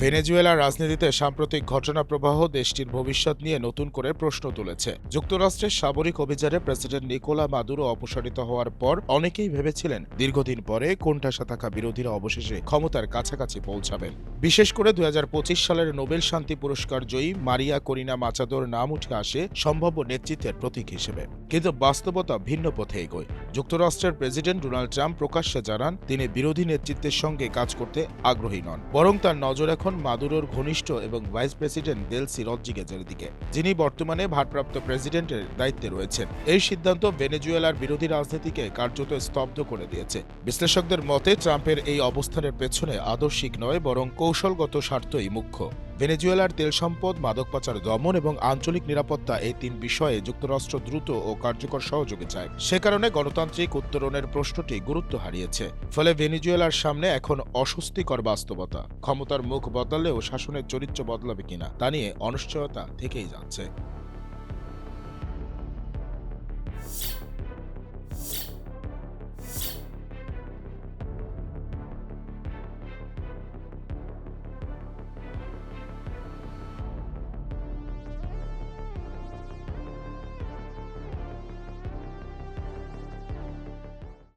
ভেনেজুয়েলার রাজনীতিতে সাম্প্রতিক ঘটনা প্রবাহ দেশটির ভবিষ্যৎ নিয়ে নতুন করে প্রশ্ন তুলেছে। যুক্তরাষ্ট্রের সামরিক অভিযানে প্রেসিডেন্ট নিকোলা মাদুরো অপসারিত হওয়ার পর অনেকেই ভেবেছিলেন দীর্ঘদিন পরে কোণঠাসা থাকা বিরোধীরা অবশেষে ক্ষমতার কাছাকাছি পৌঁছাবেন। বিশেষ করে ২০২৫ সালের নোবেল শান্তি পুরস্কার জয়ী মারিয়া করিনা মাচাদোর নাম উঠে আসে সম্ভাব্য নেতৃত্বের প্রতীক হিসেবে। কিন্তু বাস্তবতা ভিন্ন পথে এগোয়। যুক্তরাষ্ট্রের প্রেসিডেন্ট ডোনাল্ড ট্রাম্প প্রকাশ্যে জানান তিনি বিরোধী নেতৃত্বের সঙ্গে কাজ করতে আগ্রহী নন, বরং তার নজর এখন মাদুরোর ঘনিষ্ঠ এবং ভাইস প্রেসিডেন্ট দেলসি রদ্রিগেজের দিকে, যিনি বর্তমানে ভারপ্রাপ্ত প্রেসিডেন্টের দায়িত্বে রয়েছেন। এই সিদ্ধান্ত ভেনেজুয়েলার বিরোধী রাজনীতিকে কার্যত স্তব্ধ করে দিয়েছে। বিশ্লেষকদের মতে ট্রাম্পের এই অবস্থানের পেছনে আদর্শিক নয়, বরং কৌশলগত স্বার্থই মুখ্য। ভেনেজুয়েলার তেল সম্পদ, মাদক পাচার দমন এবং আঞ্চলিক নিরাপত্তা, এই তিন বিষয়ে যুক্তরাষ্ট্র দ্রুত ও কার্যকর সহযোগী চায়। সে কারণে গণতান্ত্রিক উত্তরণের প্রশ্নটি গুরুত্ব হারিয়েছে। ফলে ভেনেজুয়েলার সামনে এখন অস্বস্তিকর বাস্তবতা। ক্ষমতার মুখ বদলালেও শাসনের চরিত্র বদলাবে কিনা তা নিয়ে অনিশ্চয়তা থেকেই যাচ্ছে।